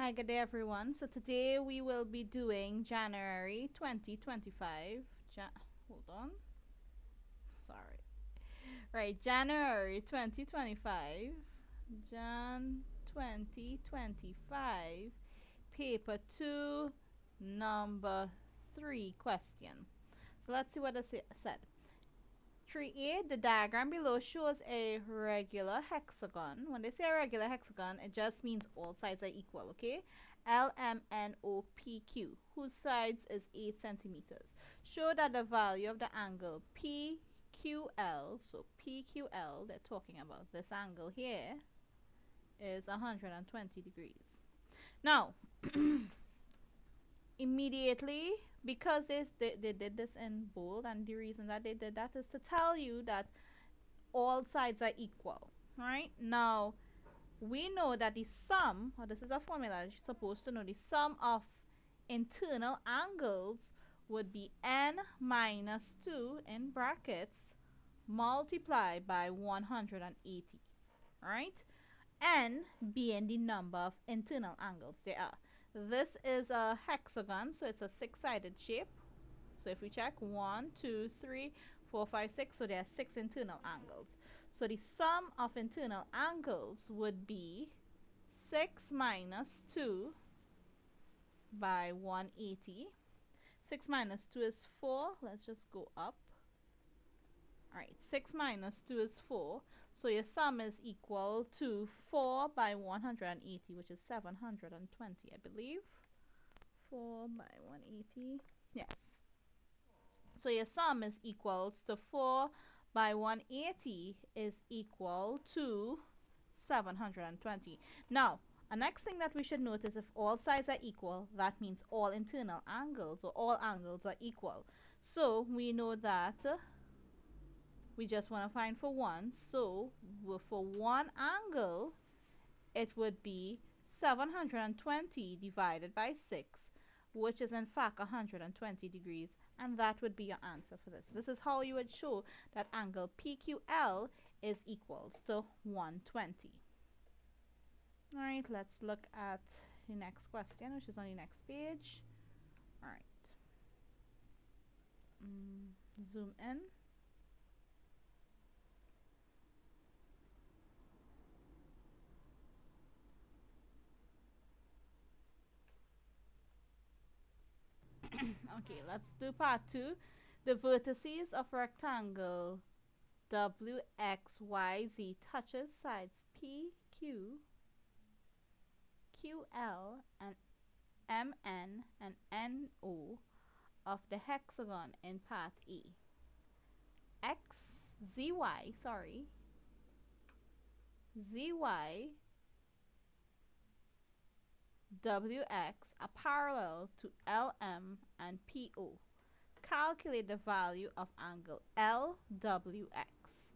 Hi, good day, everyone. So today we will be doing January 2025. Hold on. Sorry. Right, January 2025. Jan 2025. Paper 2, number 3 question. So let's see what it said. 3A, the diagram below shows a regular hexagon. When they say a regular hexagon, it just means all sides are equal, okay? LMNOPQ, whose sides is 8 centimeters. Show that the value of the angle PQL, so PQL, they're talking about this angle here, is 120 degrees. Now, immediately, because they did this in bold, and the reason that they did that is to tell you that all sides are equal. Right? Now, we know that the sum, or this is a formula you're supposed to know, the sum of internal angles would be n minus 2 in brackets multiplied by 180. Right? N being the number of internal angles there are. This is a hexagon, so it's a six-sided shape. So if we check 1, 2, 3, 4, 5, 6, so there are 6 internal angles. So the sum of internal angles would be 6 minus 2 by 180. 6 minus 2 is 4. Let's just go up. Alright, 6 minus 2 is 4. So your sum is equal to 4 by 180, which is 720, I believe. 4 by 180. Yes. So your sum is equals to 4 by 180 is equal to 720. Now, a next thing that we should notice, if all sides are equal, that means all internal angles or all angles are equal. So we know that we just want to find for one. So for one angle, it would be 720 divided by 6, which is in fact 120 degrees, and that would be your answer for this. This is how you would show that angle PQL is equals to 120. Alright, let's look at the next question, which is on the next page. Alright. Zoom in. Okay, let's do part 2. The vertices of rectangle WXYZ touches sides PQ, QL, and MN and NO of the hexagon in part A. ZY, WX are parallel to LM and PO. Calculate the value of angle LWX.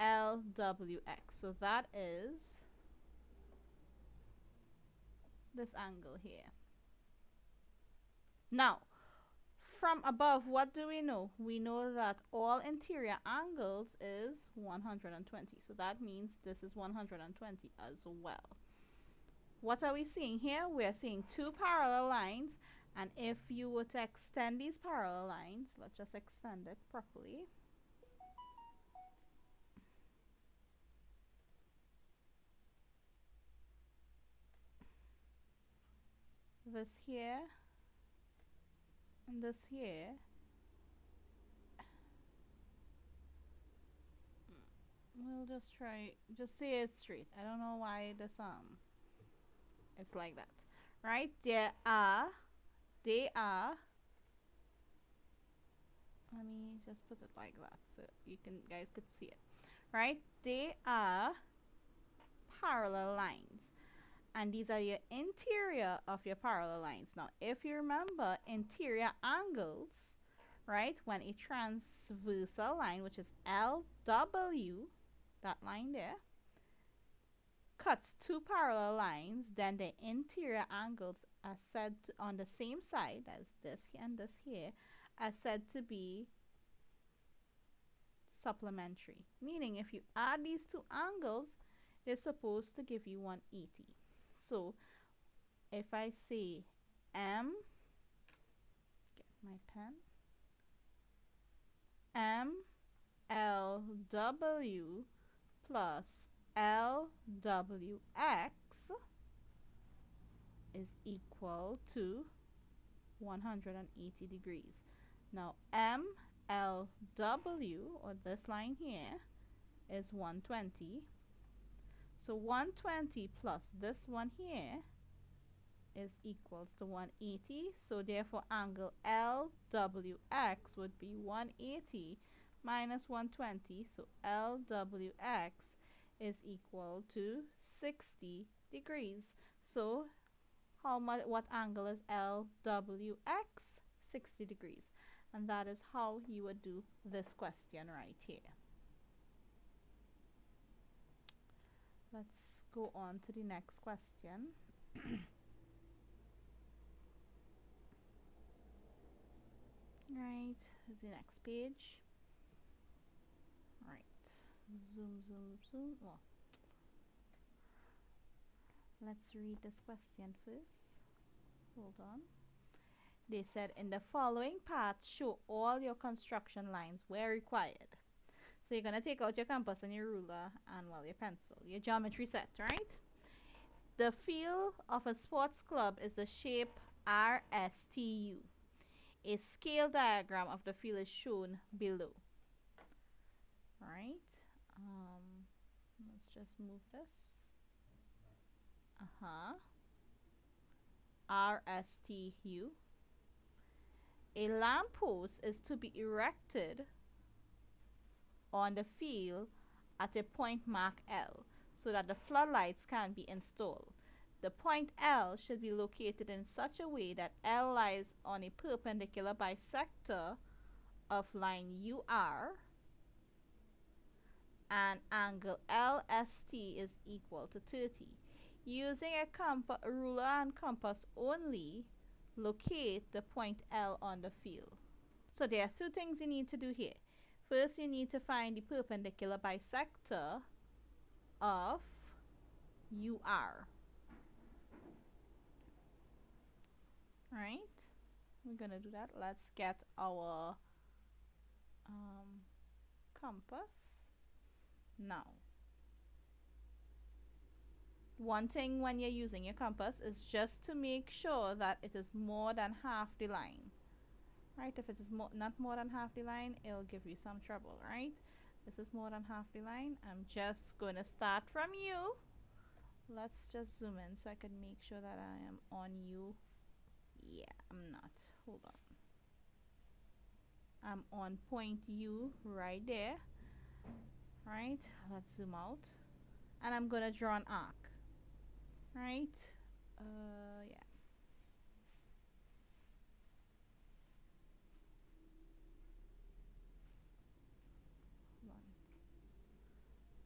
LWX. So that is this angle here. Now, from above, what do we know? We know that all interior angles is 120. So that means this is 120 as well. What are we seeing here? We're seeing two parallel lines. And if you were to extend these parallel lines, let's just extend it properly. This here and this here. We'll just try, just say it straight. I don't know why this it's like that. Right? They are, let me just put it like that so you guys could see it. Right? They are parallel lines. And these are your interior of your parallel lines. Now, if you remember interior angles, right, when a transversal line, which is LW, that line there, cuts two parallel lines, then the interior angles are said to, on the same side as this here and this here, are said to be supplementary. Meaning, if you add these two angles, they're supposed to give you 180. So if I say M, get my pen, MLW plus LWX is equal to 180 degrees. Now MLW, or this line here, is 120. So 120 plus this one here is equals to 180. So therefore angle LWX would be 180 minus 120. So LWX is equal to 60 degrees. So how much, what angle is LWX? 60 degrees. And that is how you would do this question right here. Let's go on to the next question. Right, is the next page. Right, zoom, zoom, zoom. Well, let's read this question first. Hold on. They said in the following parts, show all your construction lines where required. So you're going to take out your compass and your ruler and, well, your pencil, your geometry set, right? The field of a sports club is the shape RSTU. A scale diagram of the field is shown below. Right? Let's just move this. RSTU. A lamppost is to be erected on the field at a point marked L so that the floodlights can be installed. The point L should be located in such a way that L lies on a perpendicular bisector of line UR and angle LST is equal to 30. Using a ruler and compass only, locate the point L on the field. So there are two things you need to do here. First, you need to find the perpendicular bisector of UR. Right? We're going to do that. Let's get our compass. Now, one thing when you're using your compass is just to make sure that it is more than half the line. Right? If it is not more than half the line, it'll give you some trouble, right? This is more than half the line. I'm just going to start from U. Let's just zoom in so I can make sure that I am on U. Yeah, I'm not. Hold on. I'm on point U right there. Right? Let's zoom out. And I'm going to draw an arc. Right? Yeah.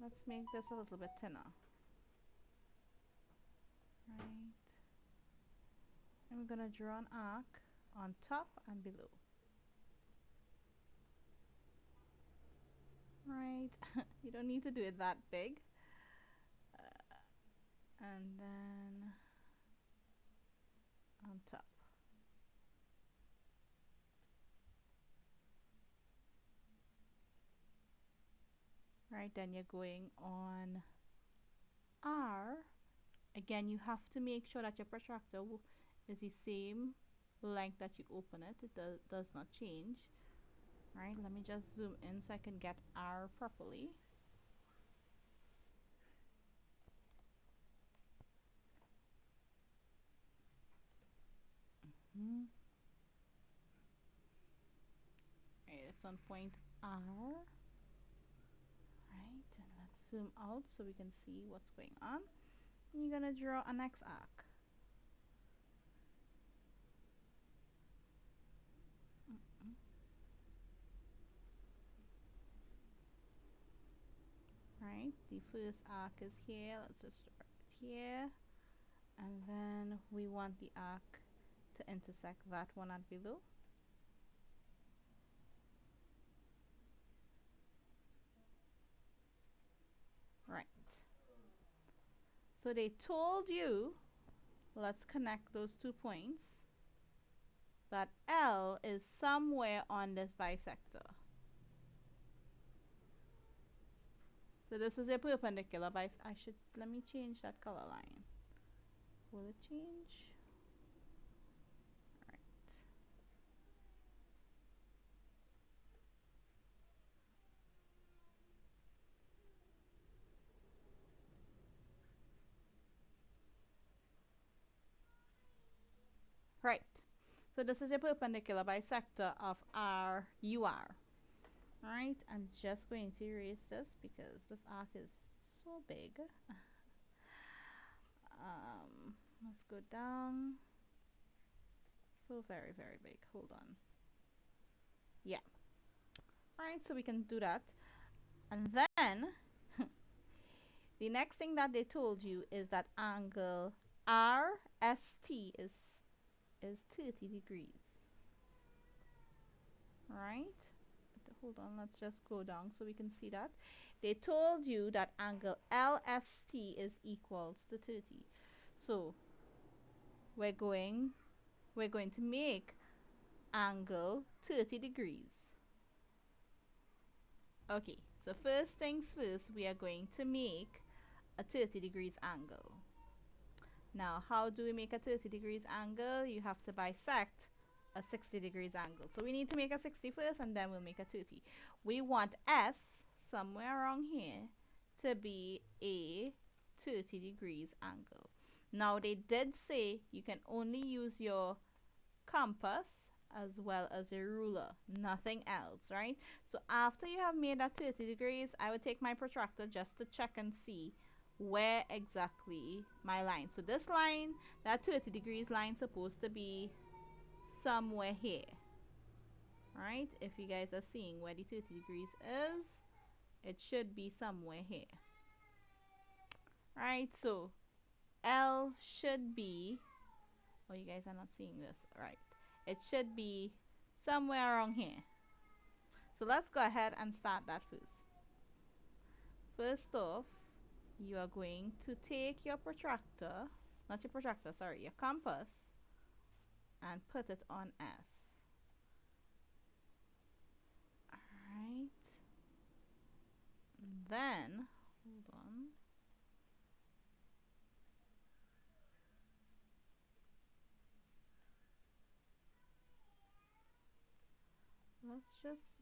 Let's make this a little bit thinner. Right. And we're going to draw an arc on top and below. Right. You don't need to do it that big. And then on top. Right, then you're going on R. Again, you have to make sure that your protractor is the same length that you open it. It does not change. Right, let me just zoom in so I can get R properly. Right, it's on point R. Right, and let's zoom out so we can see what's going on. And you're gonna draw a next arc. Right, the first arc is here. Let's just draw it here, and then we want the arc to intersect that one at below. Right. So they told you let's connect those 2 points. That L is somewhere on this bisector. So this is a perpendicular I should, let me change that color line. Will it change? Right. Right. So this is a perpendicular bisector of our UR. Alright, I'm just going to erase this because this arc is so big. Let's go down. So very, very big. Hold on. Yeah. Alright, so we can do that. And then the next thing that they told you is that angle RST is 30 degrees. Right? Hold on, let's just go down so we can see that. They told you that angle LST is equals to 30. So we're going to make angle 30 degrees. Okay, so first things first, we are going to make a 30 degrees angle. Now, how do we make a 30 degrees angle? You have to bisect a 60 degrees angle. So we need to make a 60 first and then we'll make a 30. We want S, somewhere around here, to be a 30 degrees angle. Now, they did say you can only use your compass as well as a ruler, nothing else, right? So after you have made that 30 degrees, I would take my protractor just to check and see where exactly my line. So this line, that 30 degrees line, supposed to be somewhere here. Right? If you guys are seeing where the 30 degrees is, it should be somewhere here. Right? So L should be, oh, you guys are not seeing this. Right. It should be somewhere around here. So let's go ahead and start that first. First off, you are going to take your protractor, not your protractor, sorry, your compass, and put it on S. Alright. Then, hold on. Let's just,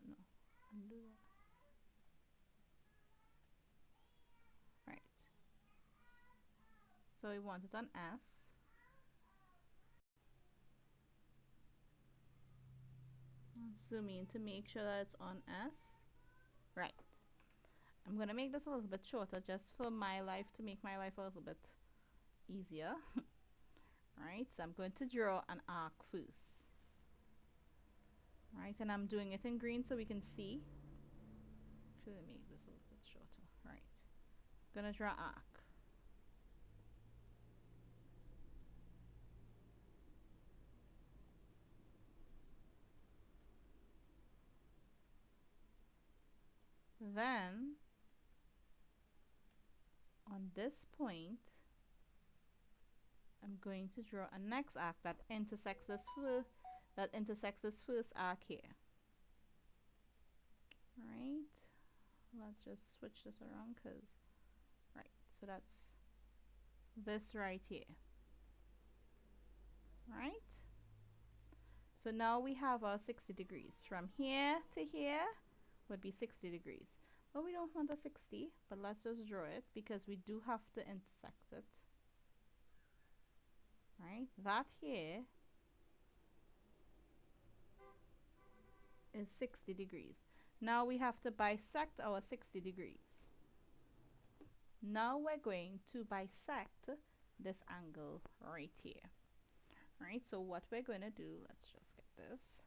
no, undo that. Right. So we want it on S. Zoom in to make sure that it's on S. Right. I'm going to make this a little bit shorter just for my life, to make my life a little bit easier. Right, so I'm going to draw an arc first. Right, and I'm doing it in green so we can see. Should I make this a little bit shorter? Right. Gonna draw arc. Then on this point, I'm going to draw a next arc that intersects this first arc here. Right. Let's just switch this around because, right, so that's this right here. Right. So now we have our 60 degrees. From here to here would be 60 degrees. But we don't want a 60, but let's just draw it because we do have to intersect it. Right? That here is 60 degrees. Now we have to bisect our 60 degrees. Now we're going to bisect this angle right here. Right? So what we're going to do, let's just get this.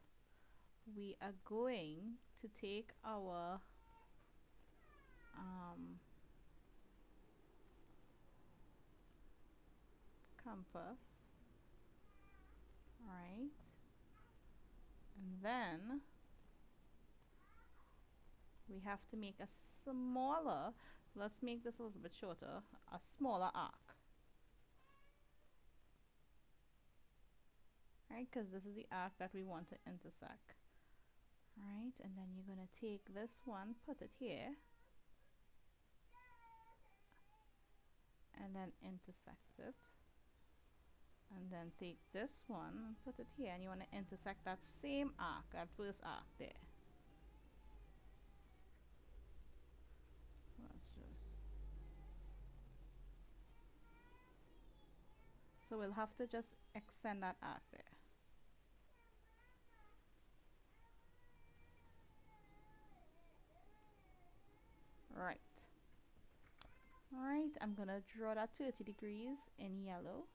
We are going to take our compass, right, and then we have to make a smaller, Let's make this a little bit shorter, a smaller arc. Right, because this is the arc that we want to intersect. Right, and then you're going to take this one, put it here, and then intersect it. And then take this one and put it here, and you want to intersect that same arc, that first arc there. Let's just, so we'll have to just extend that arc there. Right. Alright, I'm gonna draw that 30 degrees in yellow.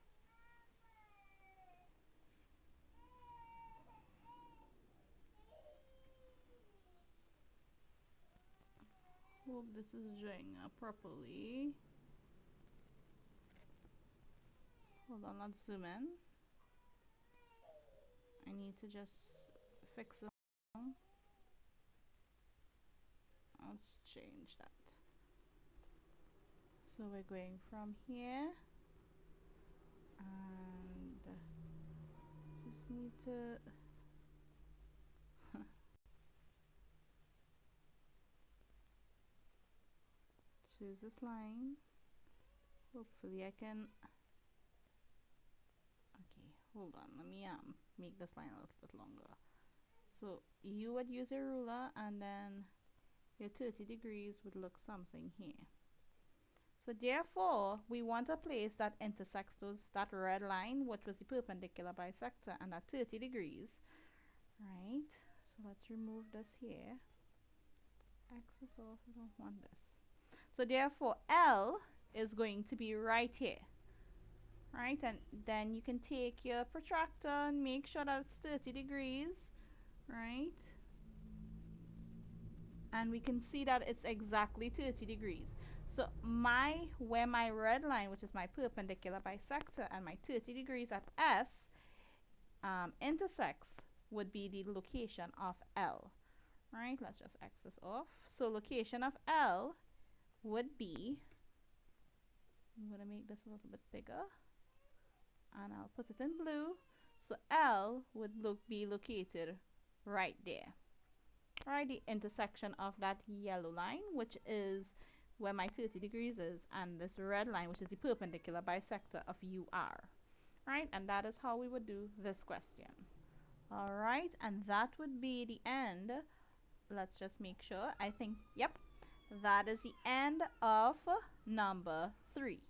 Hope this is drawing up properly. Hold on, let's zoom in. I need to just fix it. Let's change that. So we're going from here, and just need to choose this line. Hopefully I can, okay, hold on, let me make this line a little bit longer. So you would use a ruler, and then your 30 degrees would look something here. So therefore, we want a place that intersects that red line, which was the perpendicular bisector, and that 30 degrees, right? So let's remove this here. Axis off, we don't want this. So therefore, L is going to be right here, right? And then you can take your protractor and make sure that it's 30 degrees, right? And we can see that it's exactly 30 degrees. So where my red line, which is my perpendicular bisector, and my 30 degrees at S intersects would be the location of L. Right, let's just X this off. So location of L would be, I'm going to make this a little bit bigger, and I'll put it in blue. So L would be located right there. Right, the intersection of that yellow line, which is where my 30 degrees is, and this red line, which is the perpendicular bisector of UR. Right, and that is how we would do this question. All right, and that would be the end. Let's just make sure. I think, yep, that is the end of number 3.